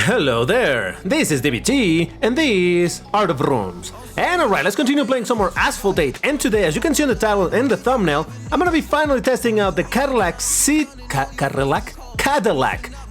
Hello there, this is DBT, and these are the Vrooms. And alright, let's continue playing some more Asphalt 8, and today, as you can see on the title and the thumbnail, I'm gonna be finally testing out the Cadillac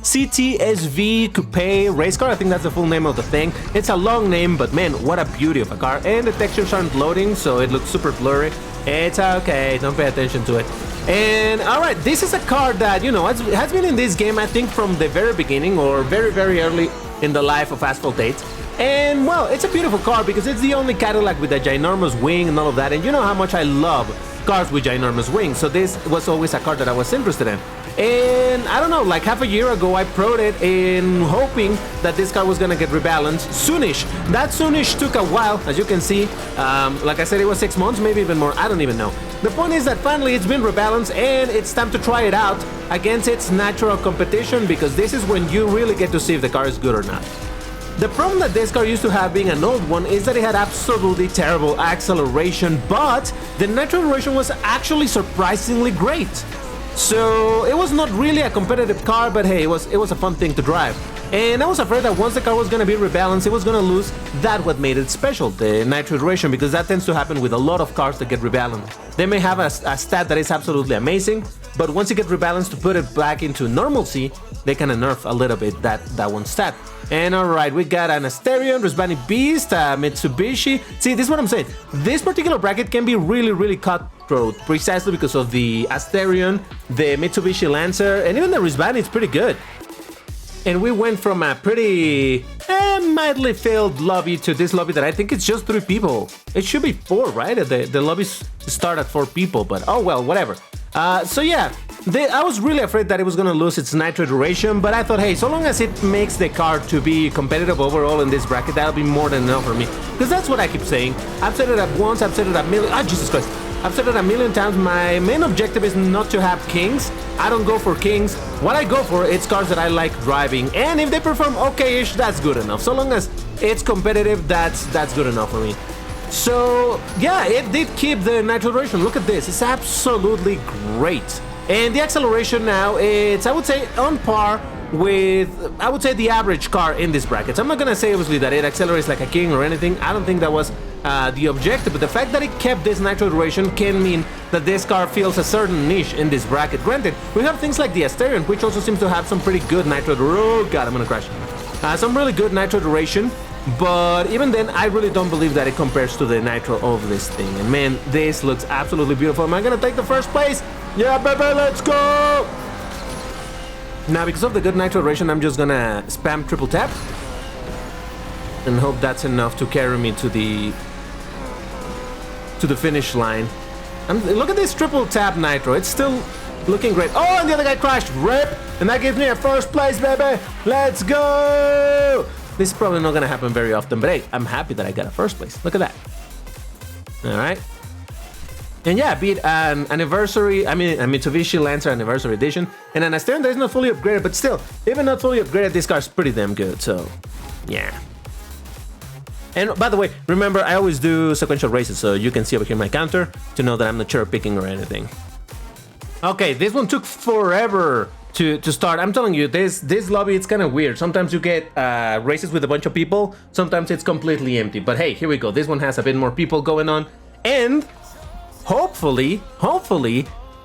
CTS-V Coupe race car. I think that's the full name of the thing. It's a long name, but man, what a beauty of a car. And the textures aren't loading, so it looks super blurry. It's okay, don't pay attention to it. And alright, this is a car that, you know, has been in this game, I think, from the very beginning, or very early in the life of Asphalt 8. And well, it's a beautiful car because it's the only Cadillac with a ginormous wing and all of that, and you know how much I love cars with ginormous wings, so this was always a car that I was interested in. And I don't know, like half a year ago I proed it in hoping that this car was gonna get rebalanced soonish. That soonish took a while, as you can see. Like I said, it was 6 months, maybe even more, I don't even know. The point is that finally it's been rebalanced and it's time to try it out against its natural competition, because this is when you really get to see if the car is good or not. The problem that this car used to have, being an old one, is that it had absolutely terrible acceleration, but the natural acceleration was actually surprisingly great. So it was not really a competitive car, but hey, it was a fun thing to drive. And I was afraid that once the car was going to be rebalanced, it was going to lose that what made it special, the nitro iteration, because that tends to happen with a lot of cars that get rebalanced. They may have a stat that is absolutely amazing, but once you get rebalanced to put it back into normalcy, they kind of nerf a little bit that one stat. And alright, we got an Asterion, Resbani Beast, Mitsubishi. See, this is what I'm saying. This particular bracket can be really cutthroat, precisely because of the Asterion, the Mitsubishi Lancer, and even the Resbani is pretty good. And we went from a pretty mildly failed lobby to this lobby that I think it's just 3 people. It should be 4, right? The lobbies start at 4 people, but oh well, whatever. So yeah, I was really afraid that it was gonna lose its nitro duration, but I thought, hey, so long as it makes the car to be competitive overall in this bracket, that'll be more than enough for me. Because that's what I keep saying. I've said it at once, I've said it a million. Ah, Jesus Christ. I've said it a million times. My main objective is not to have kings. I don't go for kings. What I go for, it's cars that I like driving, and if they perform okay-ish, that's good enough. So long as it's competitive, that's good enough for me. So yeah, it did keep the nitro duration. Look at this, it's absolutely great. And the acceleration now, it's, I would say, on par with, I would say, the average car in this bracket. I'm not gonna say obviously that it accelerates like a king or anything. I don't think that was the objective, but the fact that it kept this nitro duration can mean that this car fills a certain niche in this bracket. Granted, we have things like the Asterion, which also seems to have some pretty good nitro duration. Oh god, I'm gonna crash. Some really good nitro duration, but even then, I really don't believe that it compares to the nitro of this thing. And man, this looks absolutely beautiful. Am I gonna take the first place? Yeah, baby, let's go! Now, because of the good nitro duration, I'm just gonna spam triple tap and hope that's enough to carry me to the finish line. Look at this triple tap nitro, it's still looking great. Oh, and the other guy crashed, rip! And that gives me a first place, baby! Let's go! This is probably not gonna happen very often, but hey, I'm happy that I got a first place. Look at that. Alright. And yeah, beat an anniversary, I mean a Mitsubishi Lancer Anniversary Edition, and an Asterion that is not fully upgraded, but still, even not fully upgraded, this car's pretty damn good, so yeah. And by the way, remember, I always do sequential races, so you can see over here my counter to know that I'm not cherry picking or anything. Okay, this one took forever to start. I'm telling you, this lobby, it's kind of weird. Sometimes you get races with a bunch of people, sometimes it's completely empty. But hey, here we go. This one has a bit more people going on, and hopefully,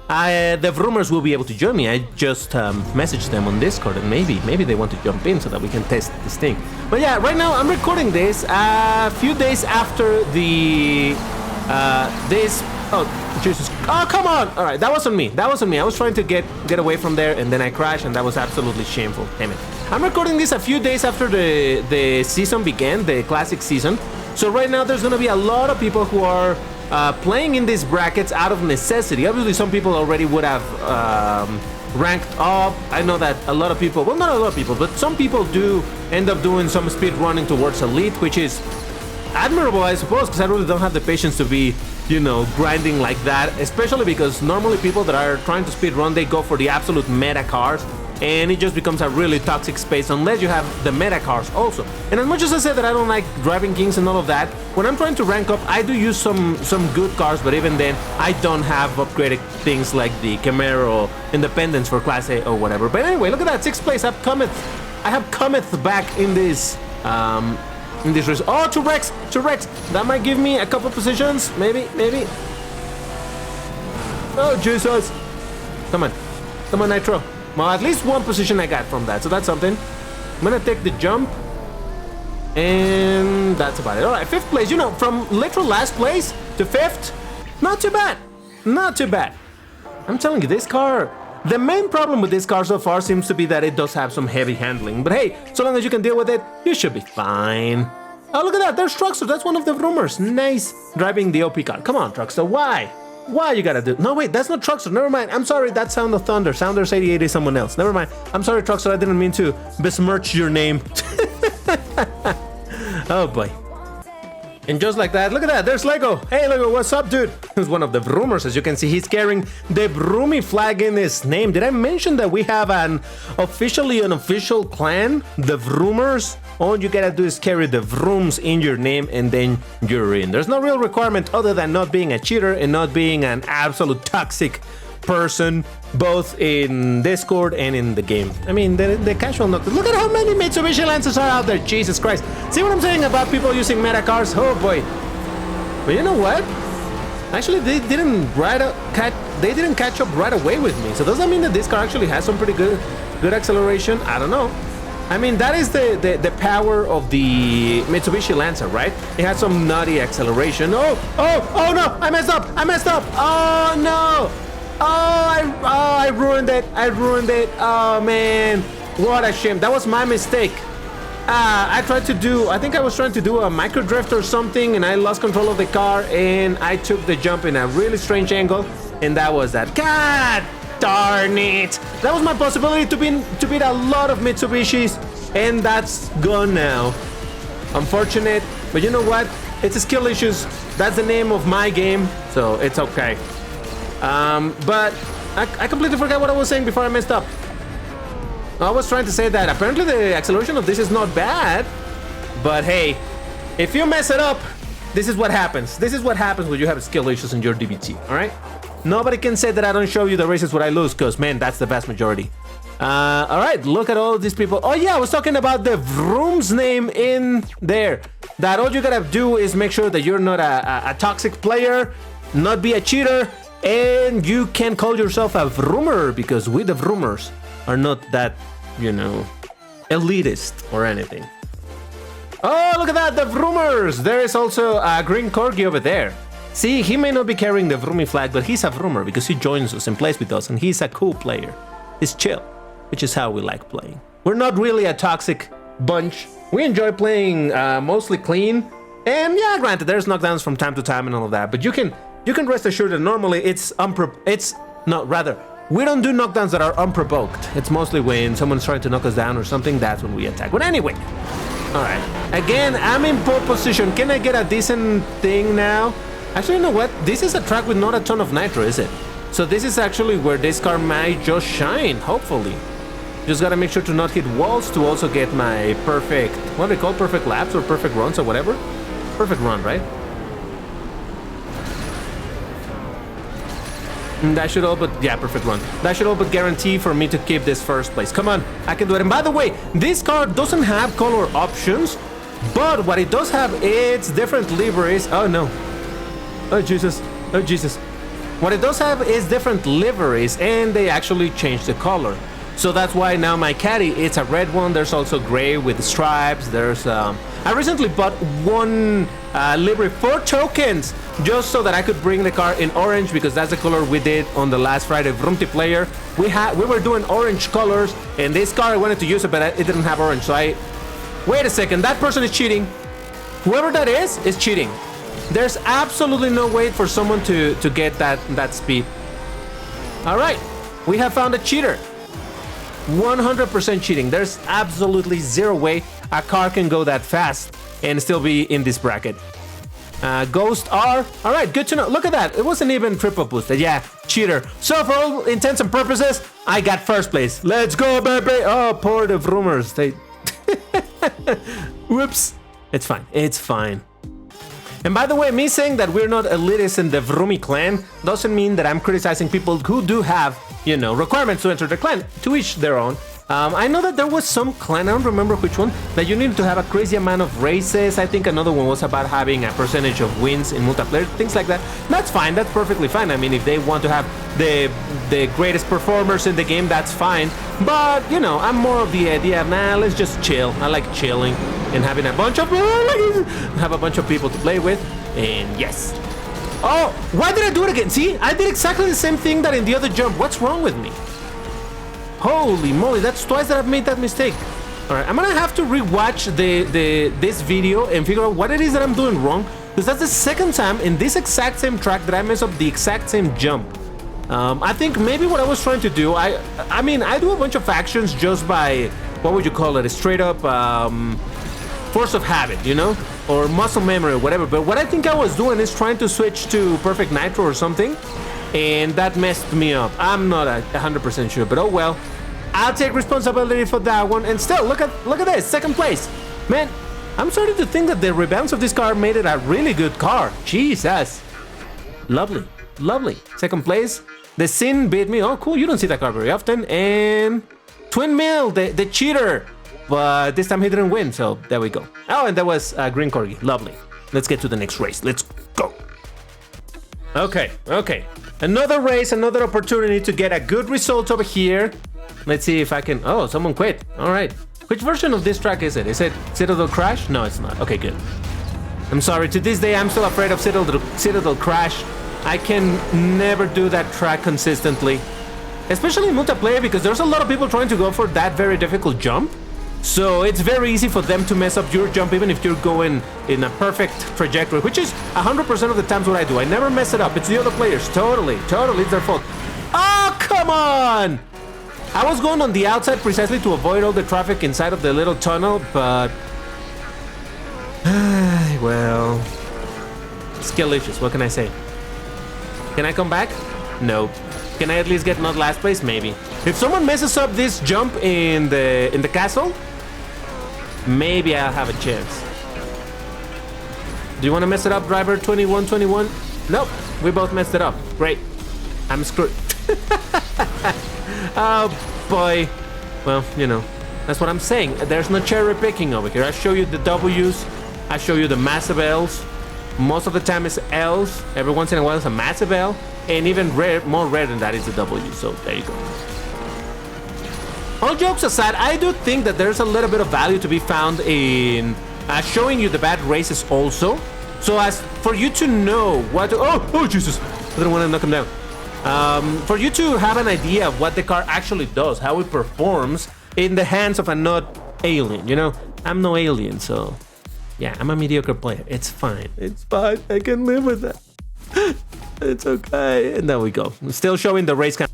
the Vroomers will be able to join me. I just messaged them on Discord, and maybe they want to jump in so that we can test this thing. But yeah, right now I'm recording this a few days after the oh Jesus, oh come on! All right, that wasn't me. I was trying to get away from there, and then I crashed, and that was absolutely shameful. Damn it! I'm recording this a few days after the season began, the classic season. So right now there's gonna be a lot of people who are playing in these brackets out of necessity. Obviously, some people already would have ranked up. I know that a lot of people, well, not a lot of people, but some people do end up doing some speed running towards elite, which is admirable, I suppose, because I really don't have the patience to be, you know, grinding like that, especially because normally people that are trying to speed run, they go for the absolute meta cars, and it just becomes a really toxic space unless you have the meta cars also. And as much as I said that I don't like driving kings and all of that, when I'm trying to rank up, I do use some good cars, but even then, I don't have upgraded things like the Camaro Independence for Class A or whatever. But anyway, look at that, 6th place up Comet I have cometh back in this race. Oh, to Rex. That might give me a couple positions. Maybe. Oh, Jesus. Come on, Nitro. Well, at least one position I got from that, so that's something. I'm gonna take the jump. And that's about it. All right, 5th place. You know, from literal last place to 5th, not too bad. I'm telling you, this car, the main problem with this car so far seems to be that it does have some heavy handling. But hey, so long as you can deal with it, you should be fine. Oh, look at that. There's Truckster. That's one of the rumors. Nice. Driving the OP car. Come on, Truckster. Why? Why you gotta do? No, wait, that's not Truckster. Never mind. I'm sorry. That's Sound of Thunder. Sounders 88 is someone else. Never mind. I'm sorry, Truckster. I didn't mean to besmirch your name. Oh boy. And just like that, look at that, there's Lego. Hey Lego, what's up, dude? He's one of the Vroomers. As you can see, he's carrying the Vroomy flag in his name. Did I mention that we have an official clan, the Vroomers? All you gotta do is carry the Vrooms in your name and then you're in. There's no real requirement other than not being a cheater and not being an absolute toxic person, both in Discord and in the game. I mean, the casual note. Look at how many Mitsubishi Lancers are out there. Jesus Christ. See what I'm saying about people using meta cars? Oh boy. But you know what? Actually, they didn't catch up right away with me. So does that mean that this car actually has some pretty good acceleration? I don't know. I mean, that is the power of the Mitsubishi Lancer, right? It has some nutty acceleration. Oh no! I messed up! Oh no! I ruined it. Oh man, what a shame. That was my mistake. I think I was trying to do a micro drift or something, and I lost control of the car, and I took the jump in a really strange angle, and that was that. God darn it! That was my possibility to beat a lot of Mitsubishis, and that's gone now. Unfortunate, but you know what? It's a skill issues. That's the name of my game, so it's okay. But I completely forgot what I was saying before I messed up. I was trying to say that apparently the acceleration of this is not bad, but hey, if you mess it up, this is what happens. This is what happens when you have skill issues in your DBT, all right? Nobody can say that I don't show you the races where I lose, because, man, that's the vast majority. All right, look at all these people. Oh, yeah, I was talking about the Vroom's name in there. That all you gotta do is make sure that you're not a toxic player, not be a cheater, and you can call yourself a Vroomer, because we, the Vroomers, are not that, you know, elitist or anything. Oh, look at that, the Vroomers! There is also a green corgi over there. See, he may not be carrying the Vroomy flag, but he's a Vroomer because he joins us and plays with us, and he's a cool player. He's chill, which is how we like playing. We're not really a toxic bunch. We enjoy playing mostly clean, and yeah, granted, there's knockdowns from time to time and all of that, but you can rest assured that normally we don't do knockdowns that are unprovoked. It's mostly when someone's trying to knock us down or something, that's when we attack. But anyway, all right. Again, I'm in pole position. Can I get a decent thing now? Actually, you know what? This is a track with not a ton of nitro, is it? So this is actually where this car might just shine, hopefully. Just gotta make sure to not hit walls to also get my perfect, what do they call perfect laps or perfect runs or whatever? Perfect run, right? That should all but, yeah, perfect run. That should all but guarantee for me to keep this first place. Come on, I can do it. And by the way, this car doesn't have color options, but what it does have is different liveries. Oh no. Oh Jesus. Oh Jesus. What it does have is different liveries, and they actually changed the color. So that's why now my Caddy, it's a red one. There's also gray with stripes. There's I recently bought one livery for tokens just so that I could bring the car in orange, because that's the color we did on the last Friday Vroomty player. We were doing orange colors, and this car I wanted to use it, but it didn't have orange. So wait a second, that person is cheating. Whoever that is cheating. There's absolutely no way for someone to get that speed. All right, we have found a cheater. 100% cheating. There's absolutely zero way a car can go that fast and still be in this bracket. Ghost R. All right, good to know. Look at that. It wasn't even triple boosted. Yeah, cheater. So for all intents and purposes, I got first place. Let's go, baby. Oh, poor the Vroomers. They whoops. It's fine. It's fine. And by the way, me saying that we're not elitists in the Vroomy clan doesn't mean that I'm criticizing people who do have, you know, requirements to enter the clan. To each their own. I know that there was some clan, I don't remember which one, that you needed to have a crazy amount of races. I think another one was about having a percentage of wins in multiplayer, things like that. That's fine, that's perfectly fine. I mean, if they want to have the greatest performers in the game, that's fine. But, you know, I'm more of the idea of, nah, let's just chill. I like chilling and having a bunch of people to play with, and yes. Oh, why did I do it again? See, I did exactly the same thing that in the other jump. What's wrong with me? Holy moly, that's twice that I've made that mistake. All right, I'm gonna have to rewatch this video and figure out what it is that I'm doing wrong, because that's the second time in this exact same track that I mess up the exact same jump. I think maybe what I was trying to do, I mean, I do a bunch of actions just by, what would you call it, a straight up force of habit, you know, or muscle memory or whatever. But what I think I was doing is trying to switch to Perfect Nitro or something, and that messed me up. I'm not 100% sure, but oh well. I'll take responsibility for that one. And still, look at this, second place. Man, I'm starting to think that the rebalance of this car made it a really good car. Jesus. Lovely, lovely. Second place. The Sin beat me. Oh, cool, you don't see that car very often. And Twin Mill, the cheater. But this time he didn't win, so there we go. Oh, and that was Green Corgi. Lovely. Let's get to the next race. Let's go. Okay. Another race, another opportunity to get a good result over here. Let's see if I can... Oh, someone quit. All right. Which version of this track is it? Is it Citadel Crash? No, it's not. Okay, good. I'm sorry. To this day, I'm still afraid of Citadel Crash. I can never do that track consistently. Especially in multiplayer, because there's a lot of people trying to go for that very difficult jump. So it's very easy for them to mess up your jump, even if you're going in a perfect trajectory, which is 100% of the times what I do. I never mess it up. It's the other players. Totally. It's their fault. Oh, come on! I was going on the outside precisely to avoid all the traffic inside of the little tunnel, but... well... skill issues, what can I say? Can I come back? No. Can I at least get not last place? Maybe. If someone messes up this jump in the castle, maybe I'll have a chance. Do you want to mess it up, driver 2121? Nope, we both messed it up. Great. I'm screwed. Oh boy. Well, you know, that's what I'm saying. There's no cherry picking over here. I show you the W's, I show you the massive L's. Most of the time it's L's. Every once in a while it's a massive L. And even more rare than that is a W. So there you go. All jokes aside, I do think that there's a little bit of value to be found in showing you the bad races also. So as for you to know what to, oh Jesus, I didn't want to knock him down. For you to have an idea of what the car actually does, how it performs in the hands of a not alien, you know? I'm no alien, so yeah, I'm a mediocre player. It's fine. It's fine. I can live with that. It's okay. And there we go. Still showing the race cam.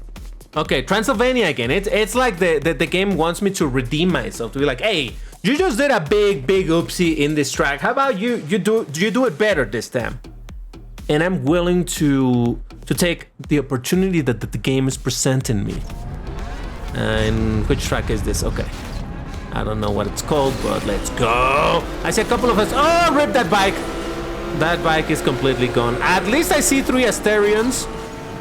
Okay, Transylvania again. It's like the game wants me to redeem myself, to be like, hey, you just did a big oopsie in this track. How about you do it better this time? And I'm willing to take the opportunity that the game is presenting me. And which track is this? Okay. I don't know what it's called, but let's go. I see a couple of us. Oh, rip that bike. That bike is completely gone. At least I see 3 Asterions.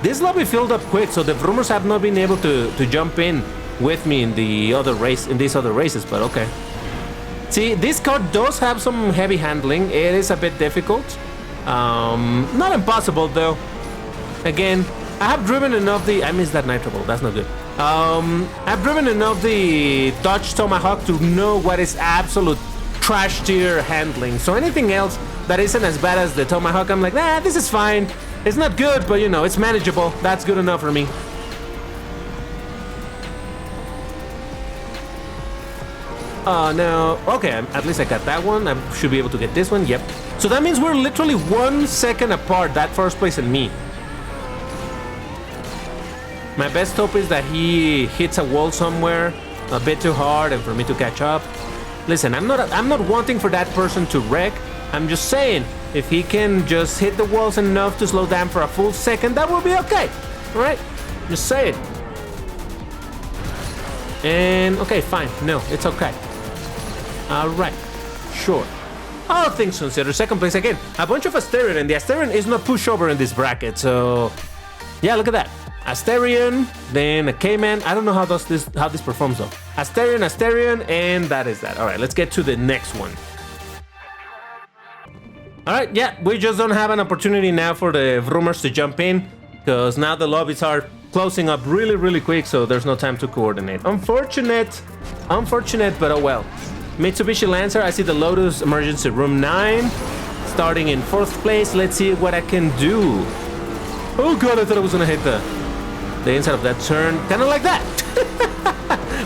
This lobby filled up quick, so the rumors have not been able to jump in with me in these other races, but okay. See, this car does have some heavy handling. It is a bit difficult. Not impossible though. Again, I have driven enough I missed that nitro ball, that's not good. I've driven enough the Dodge Tomahawk to know what is absolute trash tier handling. So anything else that isn't as bad as the Tomahawk, I'm like, nah, this is fine. It's not good, but you know, it's manageable. That's good enough for me. Oh no, okay, at least I got that one. I should be able to get this one, yep. So that means we're literally 1 second apart, that first place and me. My best hope is that he hits a wall somewhere a bit too hard and for me to catch up. Listen, I'm not wanting for that person to wreck. I'm just saying, if he can just hit the walls enough to slow down for a full second, that will be okay. All right, just say it. And okay, fine. No, it's okay. All right, sure. All things considered, second place again. A bunch of Asterion, and the Asterion is not pushover in this bracket. So, yeah, look at that. Asterion, then a Cayman. I don't know how this performs though. Asterion, and that is that. All right, let's get to the next one. All right, yeah, we just don't have an opportunity now for the Vroomers to jump in because now the lobbies are closing up really, really quick, so there's no time to coordinate. Unfortunate, but oh well. Mitsubishi Lancer, I see the Lotus Emergency Room 9, starting in 4th place. Let's see what I can do. Oh god, I thought I was gonna hit the inside of that turn, kind of like that.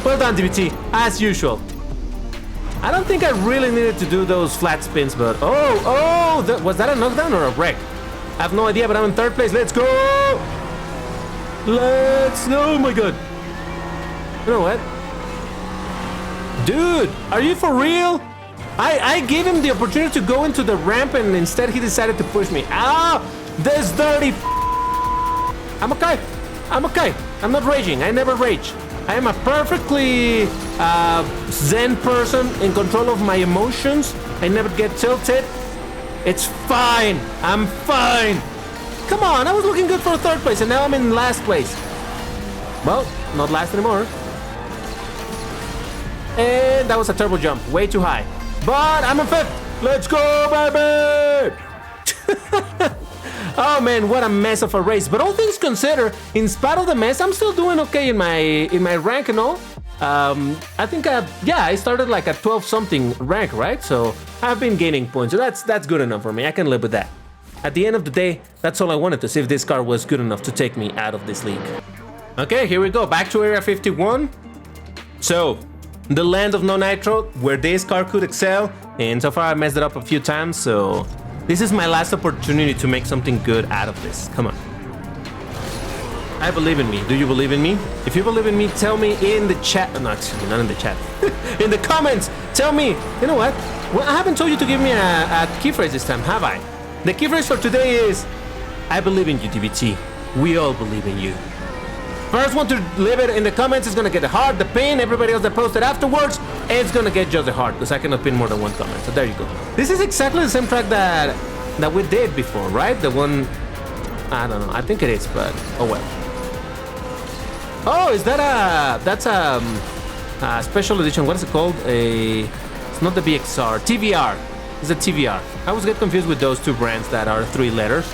Well done, DBT, as usual. I don't think I really needed to do those flat spins, but was that a knockdown or a wreck? I have no idea, but I'm in 3rd place. Let's go! Oh my god. You know what? Dude, are you for real? I gave him the opportunity to go into the ramp and instead he decided to push me. Ah! This dirty I'm okay. I'm not raging. I never rage. I am a perfectly zen person in control of my emotions. I never get tilted. It's fine. I'm fine. Come on, I was looking good for 3rd place and now I'm in last place. Well, not last anymore. And that was a turbo jump, way too high. But I'm in 5th. Let's go, baby! Oh man, what a mess of a race. But all things considered, in spite of the mess, I'm still doing okay in my rank and all. I think I started like a 12 something rank, right? So I've been gaining points. So that's good enough for me. I can live with that. At the end of the day, that's all I wanted, to see if this car was good enough to take me out of this league. Okay, here we go, back to Area 51. So, the land of no nitro, where this car could excel, and so far I messed it up a few times, so this is my last opportunity to make something good out of this. Come on. I believe in me. Do you believe in me? If you believe in me, tell me in the chat. No, excuse me, not in the chat. In the comments, tell me. You know what? Well, I haven't told you to give me a key phrase this time, have I? The key phrase for today is, I believe in you, DBT. We all believe in you. First one to leave it in the comments is gonna get the heart, the pin. Everybody else that posted afterwards, it's gonna get just the heart, because I cannot pin more than one comment. So there you go. This is exactly the same track that we did before, right? The one, I don't know. I think it is, but oh well. Oh, is that that's a special edition? What is it called? It's not the BXR, TVR. It's a TVR. I always get confused with those two brands that are 3 letters.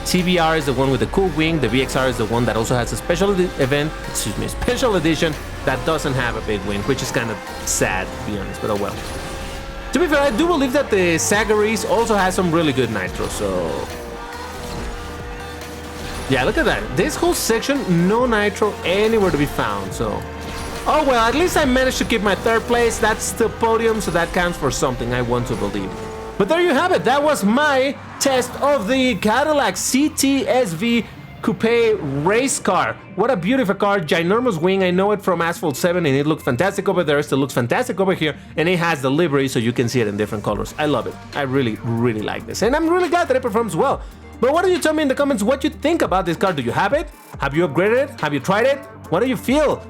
TVR is the one with the cool wing. The BXR is the one that also has a special special edition that doesn't have a big wing, which is kind of sad, to be honest, but oh well. To be fair, I do believe that the Sagaris also has some really good nitro, so yeah, look at that. This whole section, no nitro anywhere to be found, so oh well, at least I managed to keep my 3rd place. That's still podium, so that counts for something, I want to believe. But there you have it. That was my test of the Cadillac CTS-V Coupe race car. What a beautiful car, ginormous wing. I know it from Asphalt 7 and it looked fantastic over there. It still looks fantastic over here, and it has the livery so you can see it in different colors. I love it. I really, really like this, and I'm really glad that it performs well. But why don't you tell me in the comments what you think about this car? Do you have it? Have you upgraded it? Have you tried it? What do you feel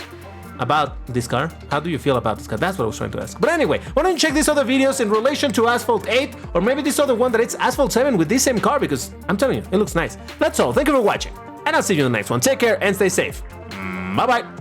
about this car? How do you feel about this car? That's what I was trying to ask. But anyway, why don't you check these other videos in relation to Asphalt 8, or maybe this other one that it's Asphalt 7 with this same car, because I'm telling you, it looks nice. That's all. Thank you for watching, and I'll see you in the next one. Take care and stay safe. Bye-bye.